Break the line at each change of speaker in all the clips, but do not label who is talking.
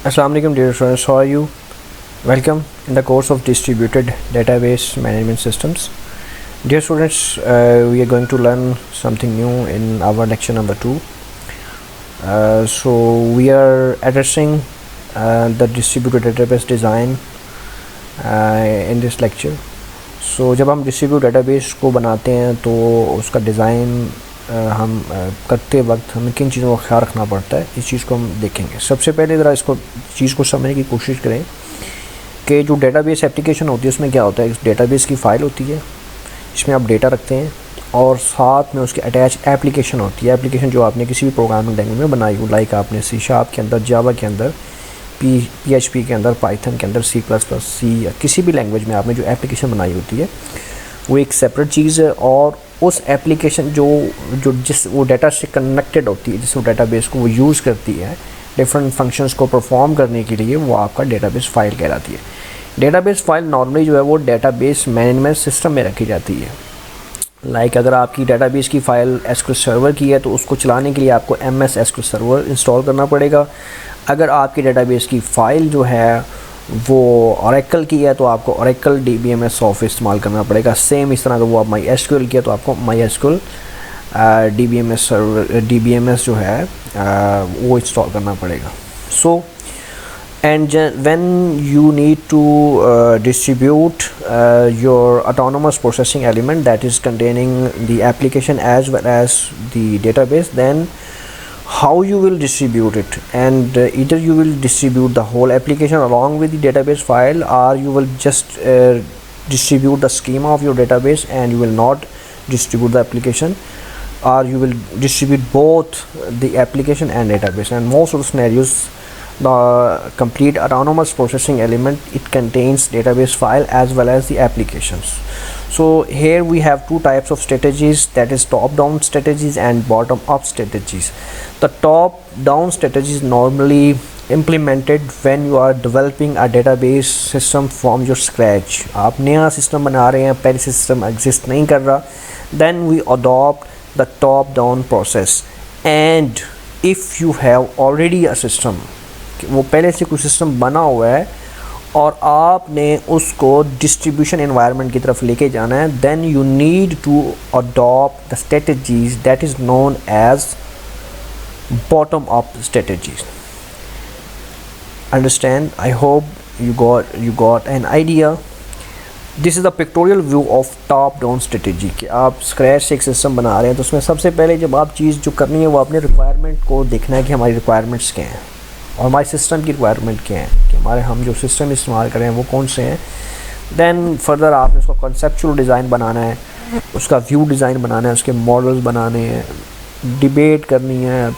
Assalamu alaikum dear students, how are you? Welcome in the course of Distributed Database Management Systems. Dear students, we are going to learn something new in our lecture number 2. So we are addressing the distributed database design in this lecture. So जब हम distributed database को बनाते हैं तो उसका design हम करते वक्त हमें किन चीज़ों का ख्याल रखना पड़ता है, इस चीज़ को हम देखेंगे। सबसे पहले ज़रा इसको चीज़ को समझने की कोशिश करें कि जो डेटाबेस एप्लीकेशन होती है उसमें क्या होता है। इस डेटाबेस की फ़ाइल होती है, इसमें आप डेटा रखते हैं और साथ में उसकी अटैच एप्लीकेशन होती है। एप्लीकेशन जो आपने किसी भी प्रोग्रामिंग लैंग्वेज में बनाई हो, लाइक आपने C# के अंदर, जावा के अंदर, PHP के अंदर, पाइथन के अंदर, C++, या किसी भी लैंग्वेज में आपने जो एप्लीकेशन बनाई होती है वो एक सेपरेट चीज़ है। और उस एप्लीकेशन जिस वो डाटा से कनेक्टेड होती है, जिस वो डेटाबेस को वो यूज़ करती है डिफरेंट फंक्शंस को परफॉर्म करने के लिए, वो आपका डेटाबेस फ़ाइल कहलाती है। डेटाबेस फ़ाइल नॉर्मली जो है वो डेटाबेस मैनेजमेंट सिस्टम में रखी जाती है। लाइक अगर आपकी डेटाबेस की फ़ाइल SQL सर्वर की है तो उसको चलाने के लिए आपको MS SQL सर्वर इंस्टॉल करना पड़ेगा। अगर आपकी डेटाबेस की फ़ाइल जो है वो Oracle की है तो आपको Oracle DBMS सॉफ्टवेयर इस्तेमाल करना पड़ेगा। सेम इस तरह अगर वो आप MySQL की है तो आपको MySQL DBMS जो है वो इंस्टॉल करना पड़ेगा। सो and when you need to distribute your autonomous processing element that is containing the application as well as the database, then how you will distribute it, and either you will distribute the whole application along with the database file, or you will just distribute the schema of your database and you will not distribute the application, or you will distribute both the application and database. And most of the scenarios, the complete autonomous processing element, it contains database file as well as the applications. So here we have two types of strategies, that is top down strategies and bottom up strategies. The top down strategy is normally implemented when you are developing a database system from your scratch. आप नया system बना रहे हैं, पहले system exist नहीं कर रहा, then we adopt the top down process. And if you have already a system, वो पहले से कोई सिस्टम बना हुआ है और आपने उसको डिस्ट्रीब्यूशन एनवायरनमेंट की तरफ लेके जाना है, then you need to adopt the strategies that is known as bottom up strategies. Understand? I hope you got an idea. This is the pictorial view of top down strategy कि आप scratch से एक system बना रहे हैं तो उसमें सबसे पहले जब आप चीज़ जो करनी है वो अपने रिक्वायरमेंट को देखना है कि हमारी रिक्वायरमेंट्स क्या हैं और हमारे सिस्टम की रिक्वायरमेंट क्या है, कि हम जो सिस्टम इस्तेमाल करें वो कौन से हैं। देन फर्दर आपने उसका कॉन्सेप्चुअल डिज़ाइन बनाना है, उसका व्यू डिज़ाइन बनाना है, उसके मॉडल्स बनाने हैं, डिबेट करनी है,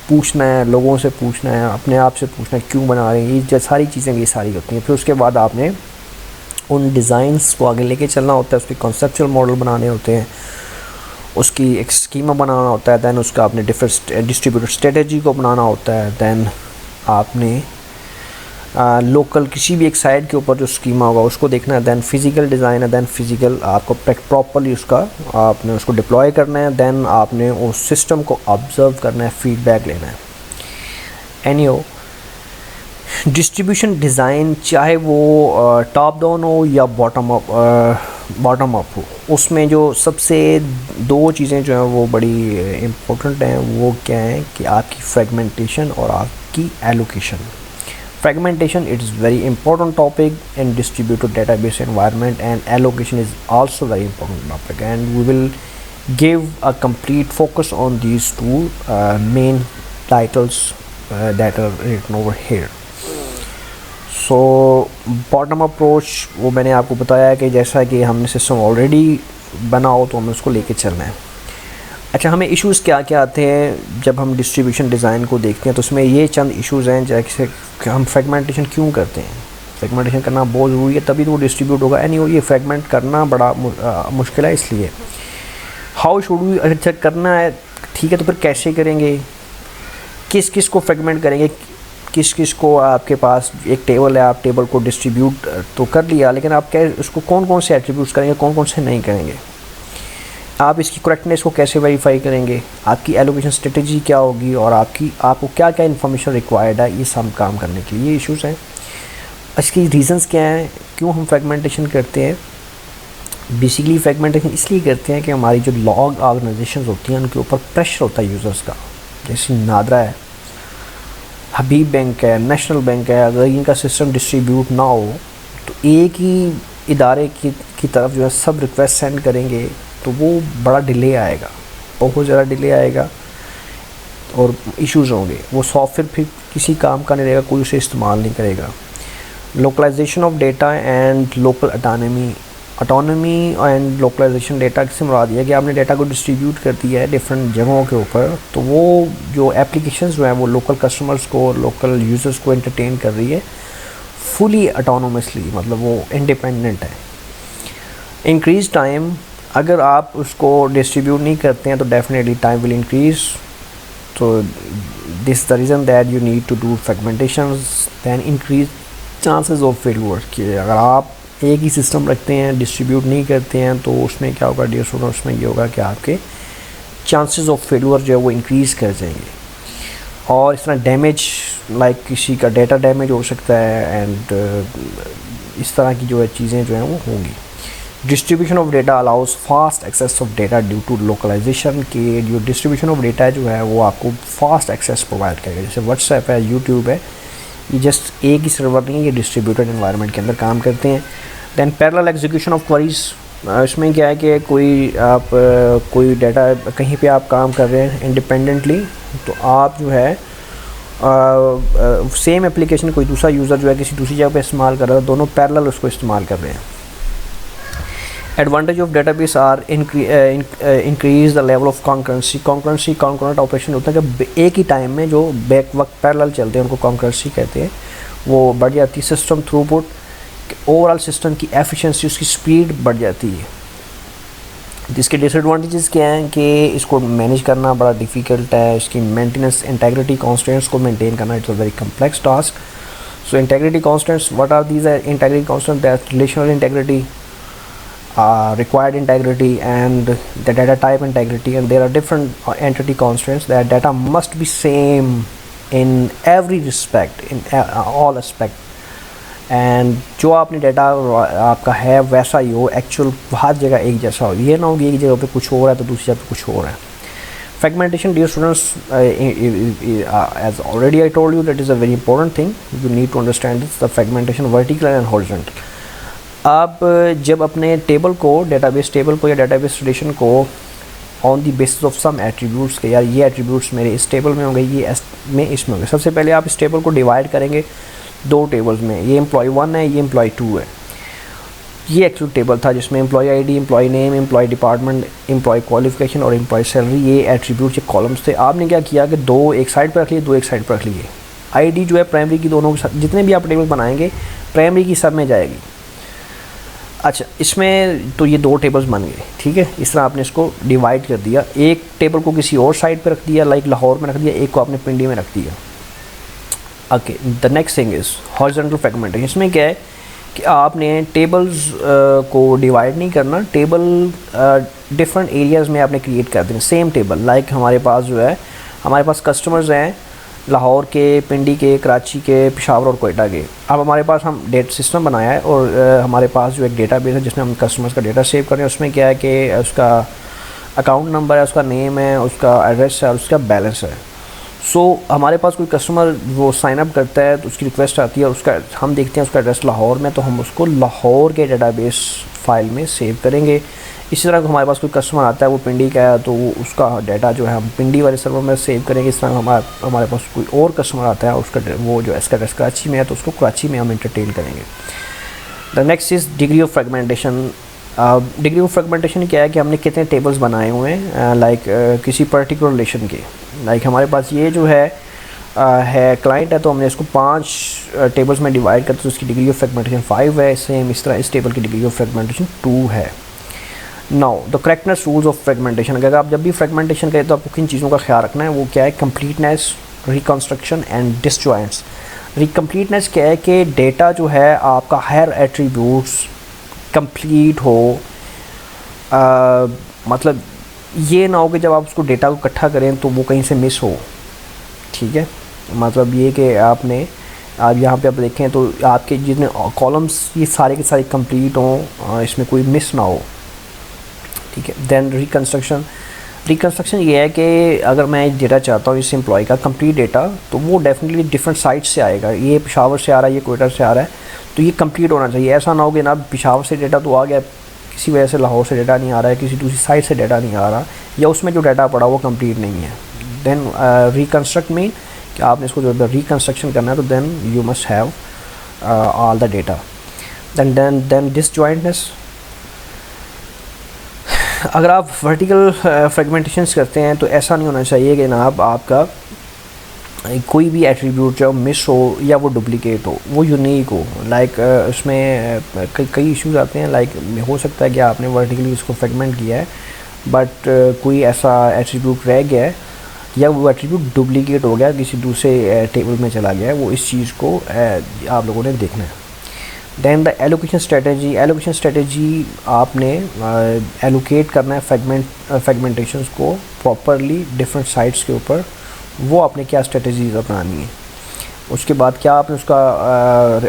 पूछना है, लोगों से पूछना है, अपने आप से पूछना है क्यों बना रहे हैं, ये सारी चीज़ें ये सारी होती हैं। फिर उसके बाद आपने उन डिज़ाइंस को आगे लेके चलना होता है, उसके कॉन्सेप्चुअल मॉडल बनाने होते हैं, उसकी एक स्कीमा बनाना होता है, दैन उसका आपने डिफरेंट डिस्ट्रीब्यूटेड स्ट्रेटजी को बनाना होता है, दैन आपने लोकल किसी भी एक साइड के ऊपर जो स्कीमा होगा उसको देखना है, दैन फिज़िकल डिज़ाइन है, दैन फिज़िकल आपको प्रॉपरली उसका आपने उसको डिप्लॉय करना है, दैन आपने उस सिस्टम को ऑब्ज़र्व करना है, फीडबैक लेना है। एनीहो, डिस्ट्रीब्यूशन डिज़ाइन चाहे वो टॉप डाउन हो या बॉटम अप हो, उसमें जो सबसे दो चीज़ें जो हैं वो बड़ी इम्पोर्टेंट हैं, वो क्या हैं कि आपकी फ्रेगमेंटेशन और आपकी allocation. Fragmentation it is very important topic in distributed database environment, and allocation is also very important topic, and we will give a complete focus on these two main titles that are written over here. So bottom approach वो मैंने आपको बताया कि जैसा कि हमने system already बना हो तो हमें उसको लेके चलना है। अच्छा, हमें इश्यूज़ क्या क्या आते हैं जब हम डिस्ट्रीब्यूशन डिज़ाइन को देखते हैं, तो उसमें ये चंद इश्यूज़ हैं जैसे कि हम फ्रेगमेंटेशन क्यों करते हैं। फ्रेगमेंटेशन करना बहुत ज़रूरी है, तभी तो वो डिस्ट्रीब्यूट होगा। एनीवे, ये फ्रेगमेंट करना बड़ा मुश्किल है, इसलिए हाउ शुड वी, अच्छा करना है ठीक है, तो फिर कैसे करेंगे, किस किस को फ्रेगमेंट करेंगे, किस किस को, आपके पास एक टेबल है, आप टेबल को डिस्ट्रीब्यूट तो कर लिया, लेकिन आप क्या उसको कौन कौन से एट्रीब्यूट्स करेंगे, कौन कौन से नहीं करेंगे। आप इसकी करेक्टनेस को कैसे वेरीफाई करेंगे, आपकी एलोकेशन स्ट्रेटजी क्या होगी, और आपको क्या क्या इन्फॉर्मेशन रिक्वायर्ड है ये सब काम करने के लिए, ये इश्यूज़ हैं। इसकी रीज़न्स क्या हैं, क्यों हम फ्रेगमेंटेशन करते हैं। बेसिकली फ्रेगमेंटेशन इसलिए करते हैं कि हमारी जो लॉग ऑर्गेनाइजेशन होती हैं उनके ऊपर प्रेशर होता है यूज़र्स का। जैसे नादरा है, हबीब बैंक है, नेशनल बैंक है, अगर इनका सिस्टम डिस्ट्रीब्यूट ना हो तो एक ही इदारे की तरफ जो है सब रिक्वेस्ट सेंड करेंगे तो वो बड़ा डिले आएगा, बहुत ज़्यादा डिले आएगा और इश्यूज़ होंगे। वो सॉफ्टवेयर फिर किसी काम का नहीं रहेगा, कोई उसे इस्तेमाल नहीं करेगा। Localisation of data and local autonomy and localisation data किससे मुराद है कि आपने डेटा को डिस्ट्रीब्यूट कर दिया है डिफरेंट जगहों के ऊपर, तो वो जो एप्लीकेशंस जो हैं वो लोकल कस्टमर्स को, लोकल यूज़र्स को एंटरटेन कर रही है फुली ऑटोनोमसली, मतलब वो इंडिपेंडेंट है। इंक्रीज टाइम, अगर आप उसको डिस्ट्रीब्यूट नहीं करते हैं तो डेफिनेटली टाइम विल इंक्रीज। तो this the reason that you need to do fragmentation, than increase chances of failure. कि अगर आप एक ही सिस्टम रखते हैं, डिस्ट्रीब्यूट नहीं करते हैं, तो उसमें क्या होगा डियर स्टूडेंट, उसमें ये होगा कि आपके चांसेस ऑफ फेलियर जो है वो इंक्रीज़ कर जाएंगे। और इस तरह डैमेज, लाइक किसी का डेटा डैमेज हो सकता है एंड इस तरह की जो है चीज़ें जो हैं वो होंगी। Distribution of data allows fast access of data due to localisation. के जो डिस्ट्रीब्यूशन ऑफ डेटा जो है वो आपको फास्ट एक्सेस प्रोवाइड करेगा। जैसे व्हाट्सएप है, यूट्यूब है, ये जस्ट एक ही सर्वर नहीं है, ये डिस्ट्रीब्यूटेड एनवायरनमेंट के अंदर काम करते हैं। Then parallel execution of queries, इसमें क्या है कि कोई डाटा कहीं पे आप काम कर रहे हैं इंडिपेंडेंटली, तो आप जो है सेम एप्लीकेशन कोई दूसरा यूज़र जो है किसी दूसरी जगह पे इस्तेमाल कर रहा है, दोनों पैरेलल उसको इस्तेमाल कर रहे हैं। Advantage of database are increase the level of concurrency. Concurrent operation होता है कि एक ही टाइम में जो बैक वक्त पैरेलल चलते हैं उनको कॉन्करेंसी कहते हैं, वो बढ़ जाती है। सिस्टम थ्रूपुट, ओवरऑल सिस्टम की एफिशिएंसी, उसकी स्पीड बढ़ जाती है। जिसके डिसएडवांटेजेस क्या हैं कि इसको मैनेज करना बड़ा डिफ़िकल्ट है, इसकी मेंटेनेंस, इंटेग्रिटी कॉन्स्टेंट्स को मेंटेन करना it's a very complex task. So integrity constants, what are these? Integrity constant, that relational integrity, required integrity and the data type integrity, and there are different entity constraints that data must be same in every respect, in all aspect, and जो आपने data आपका है वैसा ही हो, actual हर जगह एक जैसा हो, ये ना हो कि एक जगह पे कुछ हो रहा है तो दूसरी जगह पे कुछ हो रहा है। Fragmentation, dear students, as already I told you, that is a very important thing. You need to understand this, the fragmentation vertical and horizontal. आप जब अपने टेबल को, डेटाबेस टेबल को या डेटाबेस रिलेशन को on the basis of some attributes के, यार ये एट्रीब्यूट्स मेरे इस टेबल में होंगे, ये में इसमें होंगे, सबसे पहले आप इस टेबल को डिवाइड करेंगे दो टेबल्स में। ये एम्प्लॉय 1 है, ये एम्प्लॉय 2 है। ये एक्चुअल टेबल था जिसमें employee ID, employee name, employee department, employee qualification और एम्प्लॉय सैलरी, ये एट्रीब्यूट, ये कॉलम्स थे। आपने क्या किया कि दो एक साइड पर रख लिए, दो एक साइड पर रख लिए। आईडी जो है प्राइमरी की दोनों के साथ, जितने भी आप टेबल बनाएंगे प्राइमरी की सब में जाएगी। अच्छा, इसमें तो ये दो टेबल्स बन गए, ठीक है। इस तरह आपने इसको डिवाइड कर दिया, एक टेबल को किसी और साइड पे रख दिया, लाइक लाहौर में रख दिया, एक को आपने पिंडी में रख दिया। Okay, the next thing is horizontal fragmentation. इसमें क्या है कि आपने टेबल्स को डिवाइड नहीं करना, टेबल डिफरेंट एरियाज़ में आपने क्रिएट कर देना, सेम टेबल। लाइक हमारे पास जो है, हमारे पास कस्टमर्स हैं लाहौर के, पिंडी के, कराची के, पेशावर और कोयटा के। अब हमारे पास हम डेट सिस्टम बनाया है और हमारे पास जो एक डेटाबेस है जिसमें हम कस्टमर्स का डेटा सेव कर रहे हैं। उसमें क्या है कि उसका अकाउंट नंबर है, उसका नेम है, उसका एड्रेस है और उसका बैलेंस है। सो हमारे पास कोई कस्टमर वो साइन अप करता है तो उसकी रिक्वेस्ट आती है और उसका हम देखते हैं उसका एड्रेस लाहौर में, तो हम उसको लाहौर के डेटाबेस फाइल में सेव करेंगे। इसी तरह हमारे पास कोई कस्टमर आता है वो पिंडी का है तो उसका डाटा जो है हम पिंडी वाले सर्वर में सेव करेंगे। इस तरह हमारे पास कोई और कस्टमर आता है उसका वो जो इसका एड्रेस कराची में है तो उसको कराची में हम एंटरटेन करेंगे। The next is degree of fragmentation. Degree of fragmentation क्या है कि हमने कितने टेबल्स बनाए हुए हैं, लाइक किसी पर्टिकुलर रिलेशन के। लाइक हमारे पास ये जो है क्लाइंट है तो हमने इसको 5 टेबल्स में डिवाइड करते तो उसकी डिग्री ऑफ फ्रेगमेंटेशन 5 है। सेम इस तरह इस टेबल की डिग्री ऑफ फ्रेगमेंटेशन 2 है। Now the correctness rules of fragmentation. अगर आप जब भी फ्रेगमेंटेशन करें तो आपको किन चीज़ों का ख्याल रखना है, वो क्या है? Completeness, reconstruction and disjoints. Completeness क्या है कि डेटा जो है आपका हर एट्रीब्यूट्स कंप्लीट हो, मतलब ये ना हो कि जब आप उसको डेटा को इकट्ठा करें तो वो कहीं से मिस हो, ठीक है। मतलब ये कि आपने आप यहाँ पे आप देखें तो आपके जितने कॉलम्स ये सारे के सारे कंप्लीट हों, इसमें कोई मिस ना हो, ठीक है। देन रिकन्स्ट्रक्शन ये है कि अगर मैं डेटा चाहता हूँ इस एम्प्लॉय का कंप्लीट डेटा, तो वो डेफिनेटली डिफरेंट साइट से आएगा। ये पेशावर से आ रहा है, ये कोयटा से आ रहा है, तो ये कंप्लीट होना चाहिए। ऐसा ना हो कि ना पेशावर से डेटा तो आ गया, किसी वजह से लाहौर से डेटा नहीं आ रहा है, किसी दूसरी साइट से डेटा नहीं आ रहा, या उसमें जो डेटा पड़ा वो कंप्लीट नहीं है। देन रिकन्स्ट्रक्ट मीन कि आपने इसको जो रिकन्स्ट्रक्शन करना है, तो then you must have all the data. Then disjointness, अगर आप वर्टिकल फ्रेगमेंटेशंस करते हैं तो ऐसा नहीं होना चाहिए कि ना आपका कोई भी एट्रीब्यूट जो मिस हो या वो डुप्लीकेट हो, वो यूनिक हो। लाइक उसमें कई इश्यूज आते हैं। लाइक हो सकता है कि आपने वर्टिकली इसको फ्रेगमेंट किया है, बट कोई ऐसा एट्रीब्यूट रह गया है या वो एट्रीब्यूट डुप्लीकेट हो गया, किसी दूसरे टेबल में चला गया है, वो इस चीज़ को आप लोगों ने देखना है। दैन द एलोकेशन स्ट्रेटजी, आपने एलोकेट करना है फ्रेगमेंटेशंस को प्रॉपरली डिफरेंट साइट्स के ऊपर, वो आपने क्या स्ट्रेटजीज अपनानी है। उसके बाद क्या आपने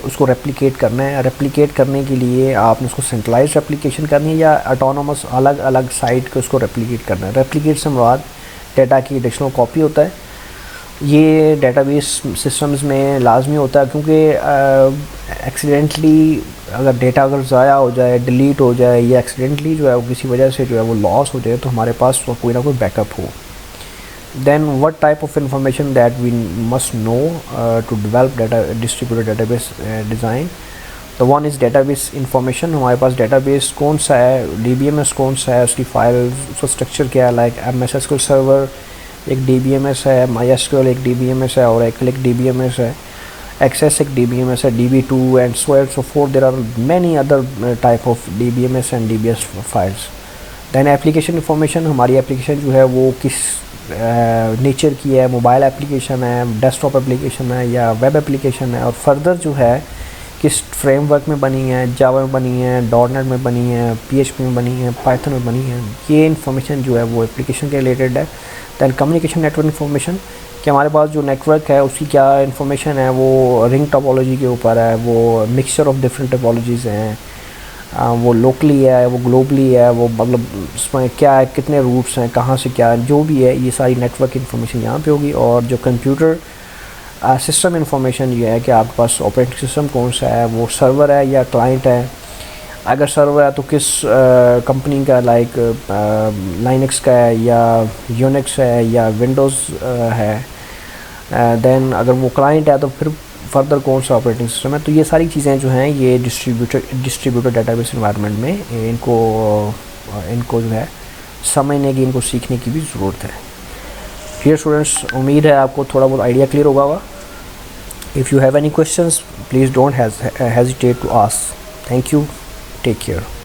उसको रेप्लिकेट करना है। रेप्लिकेट करने के लिए आपने उसको सेंट्रलाइज रेप्लिकेशन करनी है या ऑटोनोमस अलग अलग साइट को उसको रेप्लिकेट करना है। रेप्लिकेट से मुराद डेटा की एडिशनल कॉपी होता है। ये डेटाबेस सिस्टम्स में लाजमी होता है, क्योंकि एक्सीडेंटली अगर ज़ाया हो जाए, डिलीट हो जाए, या एक्सीडेंटली जो है वो किसी वजह से जो है वो लॉस हो जाए, तो हमारे पास कोई ना कोई बैकअप हो। Then what type of information that we must know to develop distributed database design? The one is database information। हमारे पास database कौन सा है, DBMS कौन सा है, उसकी फाइल, उसका स्ट्रक्चर क्या है। लाइक MS SQL सर्वर एक DBMS है, MySQL एक DBMS है, और एक DBMS है, Access एक DBMS है, DB2 and so on so forth। There are many other type of DBMS and DBS files। Then application information, हमारी एप्लीकेशन जो है वो किस नेचर की है, मोबाइल एप्लीकेशन है, डेस्कटॉप एप्लीकेशन है, या वेब एप्लीकेशन है, और फर्दर जो है किस फ्रेमवर्क में बनी है, जावा में बनी है, .NET में बनी है, PHP में बनी है, पाइथन में बनी है। ये इन्फॉर्मेशन जो है वो एप्लीकेशन के रिलेटेड है। दैन कम्युनिकेशन नेटवर्क इन्फॉर्मेशन, कि हमारे पास जो नेटवर्क है उसकी क्या इन्फॉर्मेशन है, वो रिंग टोपोलॉजी के ऊपर है, वो मिक्सचर ऑफ डिफरेंट टोपोलॉजीज़ हैं, वो लोकली है, वो ग्लोबली है, वो मतलब उसमें क्या है, कितने रूट्स हैं, कहाँ से क्या, जो भी है ये सारी नेटवर्क इन्फॉर्मेशन यहाँ पे होगी। और जो कंप्यूटर सिस्टम इन्फॉर्मेशन ये है कि आपके पास ऑपरेटिंग सिस्टम कौन सा है, वो सर्वर है या क्लाइंट है। अगर सर्वर है तो किस कंपनी का, लाइक लाइनक्स का है या यूनिक्स है या विंडोज़ है। देन अगर वो क्लाइंट है तो फिर फर्दर कौन सा ऑपरेटिंग सिस्टम है। तो ये सारी चीज़ें जो हैं ये डिस्ट्रीब्यूटेड डेटाबेस एनवायरनमेंट में इनको जो है समझने की, इनको सीखने की भी ज़रूरत है। डियर स्टूडेंट्स, उम्मीद है आपको थोड़ा बहुत आइडिया क्लियर होगा। If you have any questions please don't hesitate to ask. Thank you, take care.